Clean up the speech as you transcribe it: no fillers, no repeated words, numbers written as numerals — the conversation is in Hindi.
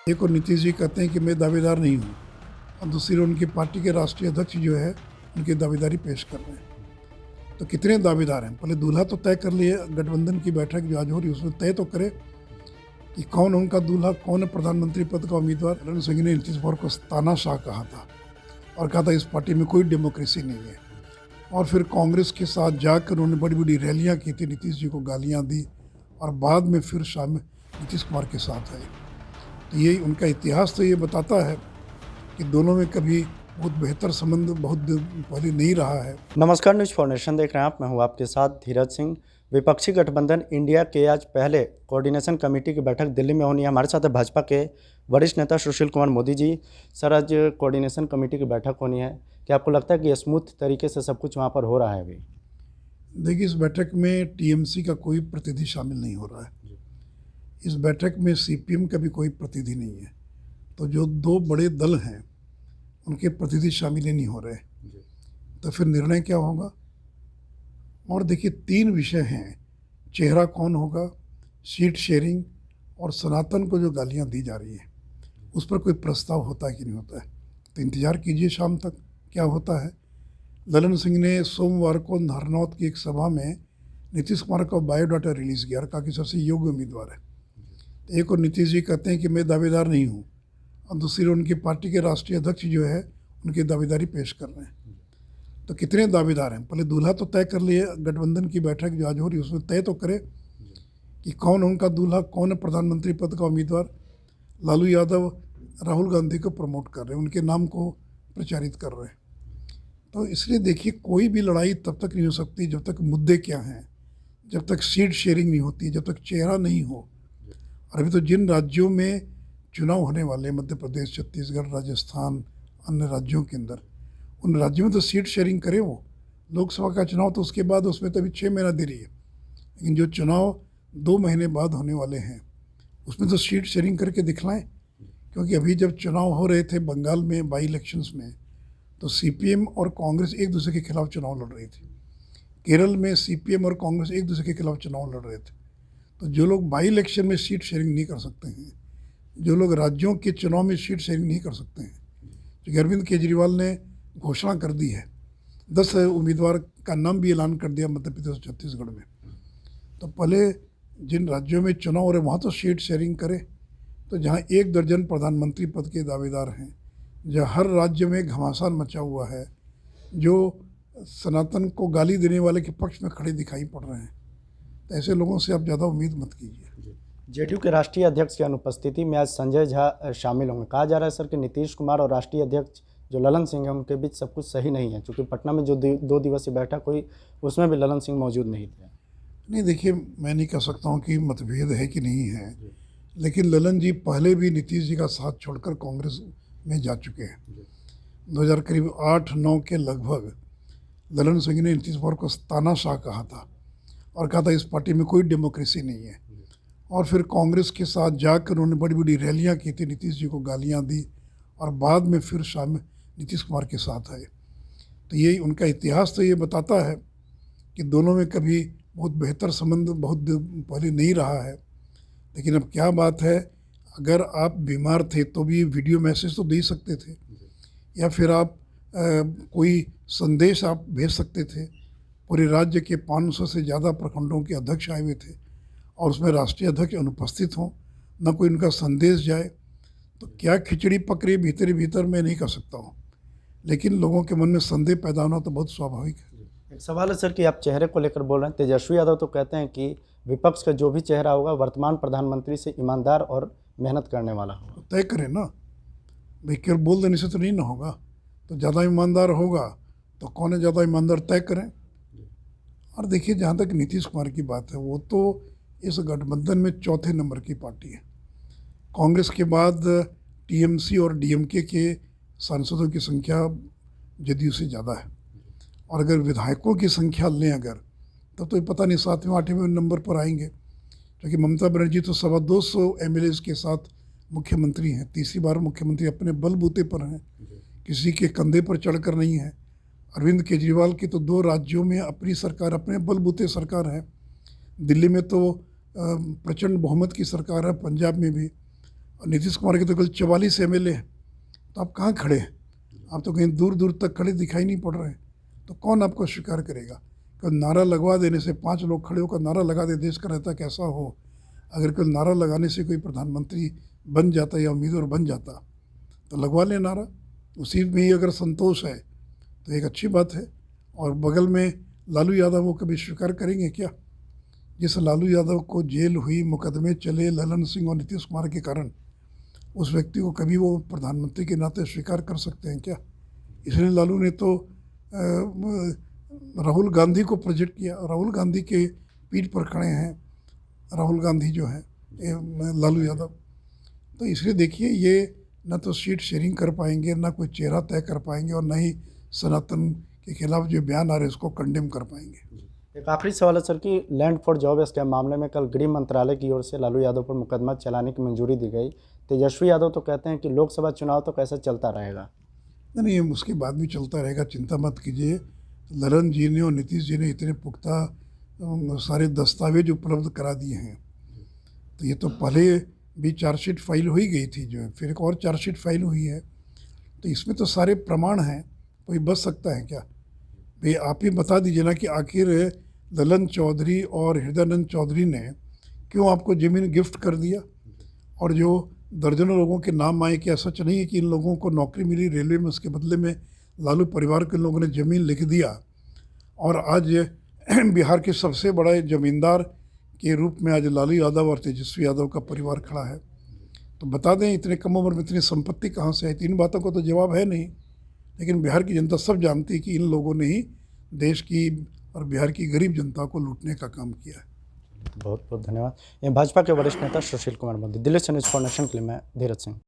एक और नीतीश जी कहते हैं कि मैं दावेदार नहीं हूँ, और दूसरी ओर उनकी पार्टी के राष्ट्रीय अध्यक्ष जो है उनकी दावेदारी पेश कर रहे हैं। तो कितने दावेदार हैं? पहले दूल्हा तो तय कर लिए। गठबंधन की बैठक जो आज हो रही है उसमें तय तो करे कि कौन उनका दूल्हा, कौन है प्रधानमंत्री पद का उम्मीदवार। ललन सिंह ने नीतीश कुमार को तानाशाह कहा था और कहा था इस पार्टी में कोई डेमोक्रेसी नहीं है, और फिर कांग्रेस के साथ जाकर उन्होंने बड़ी बड़ी रैलियाँ की थी, नीतीश जी को गालियाँ दी, और बाद में फिर शाम में नीतीश कुमार के साथ आए। तो ये उनका इतिहास तो ये बताता है कि दोनों में कभी बहुत बेहतर संबंध बहुत पहले नहीं रहा है। नमस्कार, न्यूज़ फाउंडेशन देख रहे हैं आप। मैं हूं आपके साथ धीरज सिंह। विपक्षी गठबंधन इंडिया के आज पहले कोऑर्डिनेशन कमेटी की बैठक दिल्ली में होनी है। हमारे साथ है भाजपा के वरिष्ठ नेता सुशील कुमार मोदी जी। सर, आज कोऑर्डिनेशन कमेटी की बैठक होनी है, क्या आपको लगता है कि स्मूथ तरीके से सब कुछ वहाँ पर हो रहा है अभी? देखिए, इस बैठक में टीएमसी का कोई प्रतिनिधि शामिल नहीं हो रहा है। इस बैठक में सीपीएम का भी कोई प्रतिनिधि नहीं है। तो जो दो बड़े दल हैं उनके प्रतिनिधि शामिल ही नहीं हो रहे, तो फिर निर्णय क्या होगा? और देखिए, तीन विषय हैं: चेहरा कौन होगा, सीट शेयरिंग, और सनातन को जो गालियां दी जा रही हैं उस पर कोई प्रस्ताव होता है कि नहीं होता है। तो इंतज़ार कीजिए शाम तक क्या होता है। ललन सिंह ने सोमवार को नारनौत की एक सभा में नीतीश कुमार का बायोडाटा रिलीज़ किया और कहा कि सबसे योग्य उम्मीदवार है। तो एक और नीतीश जी कहते हैं कि मैं दावेदार नहीं हूँ, और दूसरी ओर उनकी पार्टी के राष्ट्रीय अध्यक्ष जो है उनकी दावेदारी पेश कर रहे हैं। तो कितने दावेदार हैं? पहले दूल्हा तो तय कर लिए। गठबंधन की बैठक जो आज हो रही है उसमें तय तो करे कि कौन उनका दूल्हा, कौन है प्रधानमंत्री पद का उम्मीदवार। लालू यादव राहुल गांधी को प्रमोट कर रहे हैं, उनके नाम को प्रचारित कर रहे हैं। तो इसलिए देखिए, कोई भी लड़ाई तब तक नहीं हो सकती जब तक मुद्दे क्या हैं, जब तक सीट शेयरिंग नहीं होती, जब तक चेहरा नहीं हो। और अभी तो जिन राज्यों में चुनाव होने वाले, मध्य प्रदेश, छत्तीसगढ़, राजस्थान, अन्य राज्यों के अंदर, उन राज्यों में तो सीट शेयरिंग करें। वो लोकसभा का चुनाव तो उसके बाद, उसमें तो अभी 6 महीना देरी है, लेकिन जो चुनाव 2 महीने बाद होने वाले हैं उसमें तो सीट शेयरिंग करके दिखलाएं। क्योंकि अभी जब चुनाव हो रहे थे बंगाल में बाई इलेक्शंस में, तो सीपीएम और कांग्रेस एक दूसरे के खिलाफ चुनाव लड़ रही थी। केरल में सीपीएम और कांग्रेस एक दूसरे के खिलाफ चुनाव लड़ रहे थे। तो जो लोग बाई इलेक्शन में सीट शेयरिंग नहीं कर सकते हैं, जो लोग राज्यों के चुनाव में सीट शेयरिंग नहीं कर सकते हैं, जो अरविंद केजरीवाल ने घोषणा कर दी है, 10 उम्मीदवार का नाम भी ऐलान कर दिया मध्य प्रदेश और छत्तीसगढ़ में। तो पहले जिन राज्यों में चुनाव हो रहे वहाँ तो सीट शेयरिंग करे। तो जहाँ 1 दर्जन प्रधानमंत्री पद के दावेदार हैं, जहाँ हर राज्य में घमासान मचा हुआ है, जो सनातन को गाली देने वाले के पक्ष में खड़े दिखाई पड़ रहे हैं, तो ऐसे लोगों से आप ज़्यादा उम्मीद मत कीजिए। जेडीयू के राष्ट्रीय अध्यक्ष की अनुपस्थिति में आज संजय झा शामिल होंगे। कहा जा रहा है सर कि नीतीश कुमार और राष्ट्रीय अध्यक्ष जो ललन सिंह है उनके बीच सब कुछ सही नहीं है, क्योंकि पटना में जो 2 दिवसीय बैठक हुई उसमें भी ललन सिंह मौजूद नहीं थे। नहीं, देखिए, मैं नहीं कह सकता हूँ कि मतभेद है कि नहीं है, लेकिन ललन जी पहले भी नीतीश जी का साथ छोड़कर कांग्रेस में जा चुके हैं। 2008-9 के लगभग ललन सिंह ने नीतीश कुमार को तानाशाह कहा था और कहा था इस पार्टी में कोई डेमोक्रेसी नहीं है, और फिर कांग्रेस के साथ जाकर उन्होंने बड़ी बड़ी रैलियाँ की थी, नीतीश जी को गालियाँ दी, और बाद में फिर शाम में नीतीश कुमार के साथ आए। तो यही उनका इतिहास तो ये बताता है कि दोनों में कभी बहुत बेहतर संबंध बहुत पहले नहीं रहा है। लेकिन अब क्या बात है, अगर आप बीमार थे तो भी वीडियो मैसेज तो दे सकते थे, या फिर आप कोई संदेश आप भेज सकते थे। पूरे राज्य के 500 से ज़्यादा प्रखंडों के अध्यक्ष आए हुए थे, और उसमें राष्ट्रीय अध्यक्ष अनुपस्थित हों, न कोई उनका संदेश जाए, तो क्या खिचड़ी पक रही भीतर ही भीतर, मैं नहीं कर सकता हूँ। लेकिन लोगों के मन में संदेह पैदा होना तो बहुत स्वाभाविक है। एक सवाल है सर कि आप चेहरे को लेकर बोल रहे हैं। तेजस्वी यादव तो कहते हैं कि विपक्ष का जो भी चेहरा होगा वर्तमान प्रधानमंत्री से ईमानदार और मेहनत करने वाला होगा। तय करें ना भाई, केवल बोल देने से तो नहीं ना होगा। तो ज़्यादा ईमानदार होगा तो कौन है ज़्यादा ईमानदार, तय करें। और देखिए, जहाँ तक नीतीश कुमार की बात है, वो तो इस गठबंधन में चौथे नंबर की पार्टी है। कांग्रेस के बाद टीएमसी और डीएमके के सांसदों की संख्या जदयू से ज़्यादा है, और अगर विधायकों की संख्या लें अगर, तब तो पता नहीं 7वें 8वें नंबर पर आएंगे। क्योंकि ममता बनर्जी तो 225 एमएलए के साथ मुख्यमंत्री हैं, तीसरी बार मुख्यमंत्री अपने बलबूते पर हैं, किसी के कंधे पर चढ़कर नहीं है। अरविंद केजरीवाल की तो 2 राज्यों में अपनी सरकार, अपने बलबूते सरकार है। दिल्ली में तो प्रचंड बहुमत की सरकार है, पंजाब में भी, और नीतीश कुमार के तो कल 44 MLA हैं, तो आप कहाँ खड़े हैं? आप तो कहीं दूर दूर तक खड़े दिखाई नहीं पड़ रहे हैं। तो कौन आपको स्वीकार करेगा? कल नारा लगवा देने से 5 लोग खड़े होकर नारा लगा दे देश का रहता कैसा हो। अगर कल नारा लगाने से कोई प्रधानमंत्री बन जाता या उम्मीदवार बन जाता तो लगवा ले नारा, उसी में ही अगर संतोष है तो एक अच्छी बात है। और बगल में लालू यादव को कभी स्वीकार करेंगे क्या? जिस लालू यादव को जेल हुई, मुकदमे चले ललन सिंह और नीतीश कुमार के कारण, उस व्यक्ति को कभी वो प्रधानमंत्री के नाते स्वीकार कर सकते हैं क्या? इसलिए लालू ने तो राहुल गांधी को प्रोजेक्ट किया। राहुल गांधी के पीठ पर खड़े हैं राहुल गांधी जो है लालू यादव। तो इसलिए देखिए, ये न तो सीट शेयरिंग कर पाएंगे, ना कोई चेहरा तय कर पाएंगे, और न ही सनातन के खिलाफ जो बयान आ रहे हैं उसको कंडेम कर पाएंगे। एक आखिरी सवाल है सर कि लैंड फॉर जॉब स्कैम मामले में कल गृह मंत्रालय की ओर से लालू यादव पर मुकदमा चलाने की मंजूरी दी गई। तेजस्वी यादव तो कहते हैं कि लोकसभा चुनाव तो कैसे चलता रहेगा। नहीं, उसके बाद भी चलता रहेगा, चिंता मत कीजिए। ललन जी ने और नीतीश जी ने इतने पुख्ता सारे दस्तावेज उपलब्ध करा दिए हैं। तो ये तो पहले भी चार्जशीट फाइल हो ही गई थी, जो है फिर एक और चार्जशीट फाइल हुई है। तो इसमें तो सारे प्रमाण हैं, कोई बच सकता है क्या? भाई आप ही बता दीजिए ना कि आखिर ललन चौधरी और हृदयानंद चौधरी ने क्यों आपको ज़मीन गिफ्ट कर दिया, और जो दर्जनों लोगों के नाम आए, क्या सच नहीं है कि इन लोगों को नौकरी मिली रेलवे में, उसके बदले में लालू परिवार के लोगों ने ज़मीन लिख दिया, और आज बिहार के सबसे बड़े ज़मींदार के रूप में आज लालू यादव और तेजस्वी यादव का परिवार खड़ा है। तो बता दें इतने कम उम्र में इतनी संपत्ति कहाँ से है? इन बातों को तो जवाब है नहीं, लेकिन बिहार की जनता सब जानती है कि इन लोगों ने ही देश की और बिहार की गरीब जनता को लूटने का काम किया है। बहुत बहुत धन्यवाद। ये भाजपा के वरिष्ठ नेता सुशील कुमार मोदी। दिल्ली से न्यूज़ फॉर नेशन के लिए मैं धीरज सिंह।